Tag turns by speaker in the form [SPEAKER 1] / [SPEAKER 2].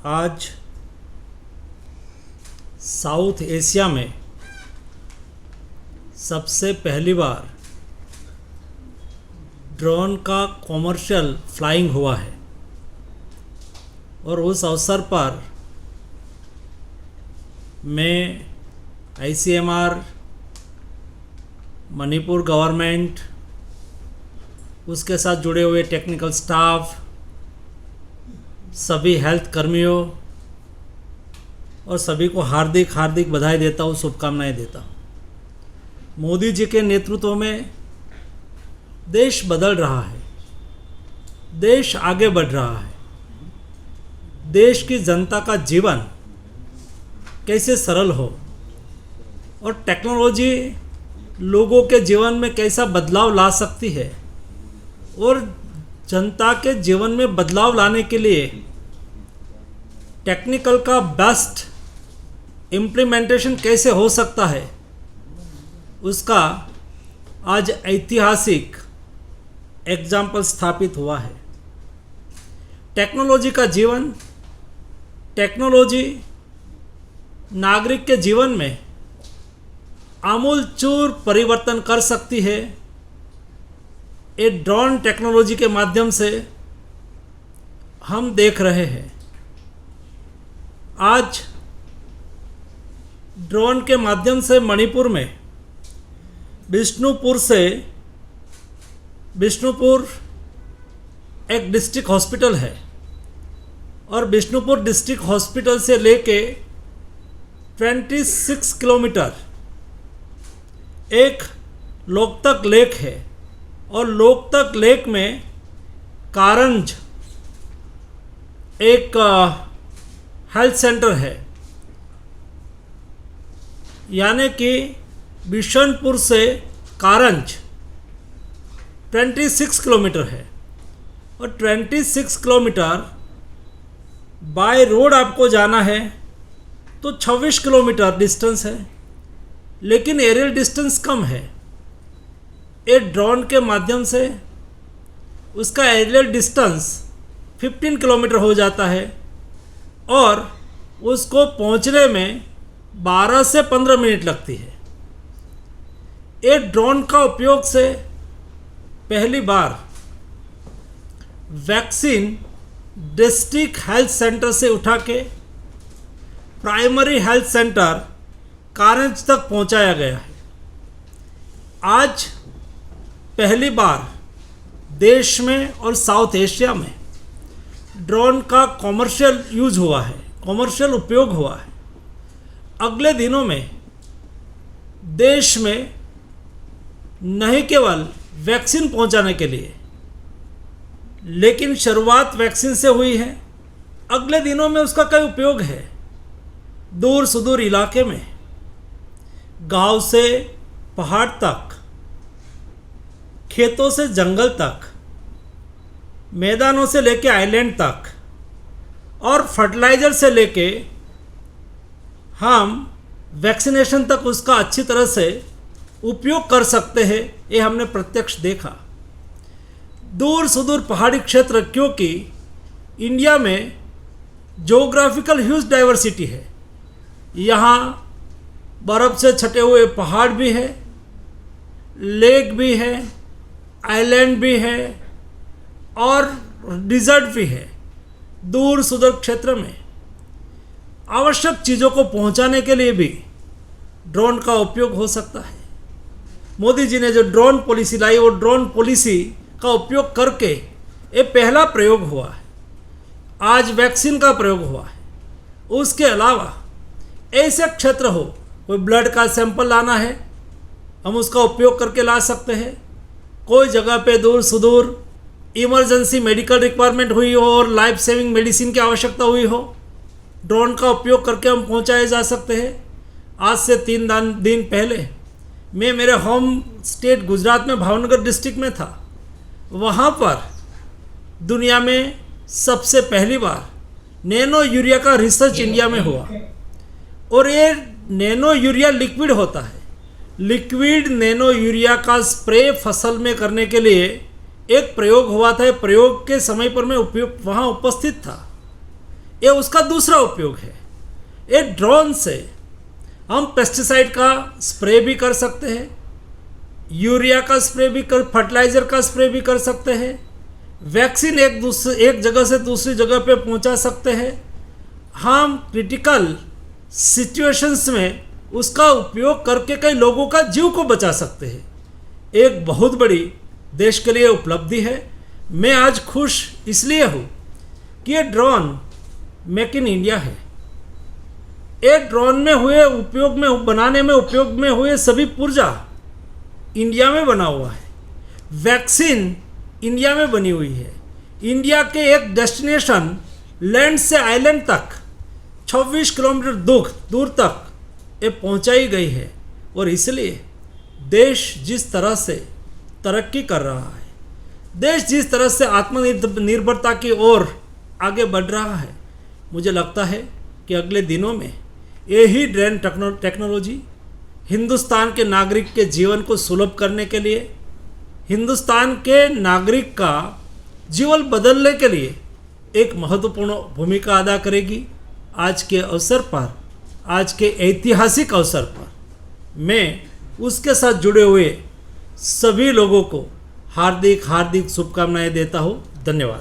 [SPEAKER 1] आज south Asia में सबसे पहली बार ड्रोन का कॉमर्शियल फ्लाइंग हुआ है और उस अवसर पर मैं ICMR, मणिपुर गवर्नमेंट, उसके साथ जुड़े हुए टेक्निकल स्टाफ, सभी हेल्थ कर्मियों और सभी को हार्दिक हार्दिक बधाई देता हूँ, शुभकामनाएं देता हूँ। मोदी जी के नेतृत्व में देश बदल रहा है, देश आगे बढ़ रहा है। देश की जनता का जीवन कैसे सरल हो और टेक्नोलॉजी लोगों के जीवन में कैसा बदलाव ला सकती है और जनता के जीवन में बदलाव लाने के लिए टेक्निकल का बेस्ट इम्प्लीमेंटेशन कैसे हो सकता है, उसका आज ऐतिहासिक एग्जाम्पल स्थापित हुआ है। टेक्नोलॉजी का जीवन, टेक्नोलॉजी नागरिक के जीवन में आमूलचूर परिवर्तन कर सकती है। ये ड्रोन टेक्नोलॉजी के माध्यम से हम देख रहे हैं। आज ड्रोन के माध्यम से मणिपुर में बिष्णुपुर एक डिस्ट्रिक्ट हॉस्पिटल है और बिष्णुपुर डिस्ट्रिक्ट हॉस्पिटल से लेके 26 किलोमीटर एक लोकतक लेक है और लोकतक लेक में कारंज एक हेल्थ सेंटर है, यानी कि बिशनपुर से कारंज 26 किलोमीटर है और 26 किलोमीटर बाय रोड आपको जाना है तो 26 किलोमीटर डिस्टेंस है, लेकिन एरियल डिस्टेंस कम है। ये ड्रोन के माध्यम से उसका एरियल डिस्टेंस 15 किलोमीटर हो जाता है और उसको पहुंचने में 12 से 15 मिनट लगती है। ये ड्रोन का उपयोग से पहली बार वैक्सीन डिस्ट्रिक्ट हेल्थ सेंटर से उठा के प्राइमरी हेल्थ सेंटर कारंज तक पहुंचाया गया है। आज पहली बार देश में और साउथ एशिया में ड्रोन का कॉमर्शियल यूज हुआ है, कॉमर्शियल उपयोग हुआ है। अगले दिनों में देश में नहीं केवल वैक्सीन पहुंचाने के लिए, लेकिन शुरुआत वैक्सीन से हुई है, अगले दिनों में उसका कई उपयोग है। दूर सुदूर इलाके में, गांव से पहाड़ तक, खेतों से जंगल तक, मैदानों से लेके आइलैंड तक और फर्टिलाइजर से लेके हम वैक्सीनेशन तक उसका अच्छी तरह से उपयोग कर सकते हैं। ये हमने प्रत्यक्ष देखा। दूर सुदूर पहाड़ी क्षेत्र, क्योंकि इंडिया में ज्योग्राफिकल ह्यूज डाइवर्सिटी है, यहाँ बर्फ़ से छटे हुए पहाड़ भी है, लेक भी है, आइलैंड भी है और डिज़र्ट भी है। दूर सुदूर क्षेत्र में आवश्यक चीज़ों को पहुंचाने के लिए भी ड्रोन का उपयोग हो सकता है। मोदी जी ने जो ड्रोन पॉलिसी लाई, वो ड्रोन पॉलिसी का उपयोग करके ये पहला प्रयोग हुआ है। आज वैक्सीन का प्रयोग हुआ है। उसके अलावा ऐसे क्षेत्र हो, कोई ब्लड का सैंपल लाना है, हम उसका उपयोग करके ला सकते हैं। कोई जगह पे दूर सुदूर इमरजेंसी मेडिकल रिक्वायरमेंट हुई हो और लाइफ सेविंग मेडिसिन की आवश्यकता हुई हो, ड्रोन का उपयोग करके हम पहुंचाए जा सकते हैं। आज से 3 दिन पहले मैं मेरे होम स्टेट गुजरात में भावनगर डिस्ट्रिक्ट में था। वहाँ पर दुनिया में सबसे पहली बार नैनो यूरिया का रिसर्च इंडिया में हुआ और ये नैनो यूरिया लिक्विड होता है। लिक्विड नैनो यूरिया का स्प्रे फसल में करने के लिए एक प्रयोग हुआ था। प्रयोग के समय पर मैं वहाँ उपस्थित था। ये उसका दूसरा उपयोग है। ये ड्रोन से हम पेस्टिसाइड का स्प्रे भी कर सकते हैं, यूरिया का स्प्रे भी कर, फर्टिलाइज़र का स्प्रे भी कर सकते हैं, वैक्सीन एक जगह से दूसरी जगह पे पहुंचा सकते हैं। हम क्रिटिकल सिचुएशंस में उसका उपयोग करके कई लोगों का जीव को बचा सकते हैं। एक बहुत बड़ी देश के लिए उपलब्धि है। मैं आज खुश इसलिए हूँ कि ये ड्रोन मेक इन इंडिया है। एक ड्रोन में हुए उपयोग में बनाने में उपयोग में हुए सभी पुर्जा इंडिया में बना हुआ है। वैक्सीन इंडिया में बनी हुई है। इंडिया के एक डेस्टिनेशन लैंड से आइलैंड तक 26 किलोमीटर दूर तक ये पहुंचाई गई है। और इसलिए देश जिस तरह से तरक्की कर रहा है, देश जिस तरह से आत्मनिर्भरता की ओर आगे बढ़ रहा है, मुझे लगता है कि अगले दिनों में यही ड्रोन टेक्नोलॉजी हिंदुस्तान के नागरिक के जीवन को सुलभ करने के लिए, हिंदुस्तान के नागरिक का जीवन बदलने के लिए एक महत्वपूर्ण भूमिका अदा करेगी। आज के अवसर पर, आज के ऐतिहासिक अवसर पर मैं उसके साथ जुड़े हुए सभी लोगों को हार्दिक शुभकामनाएं देता हूँ। धन्यवाद।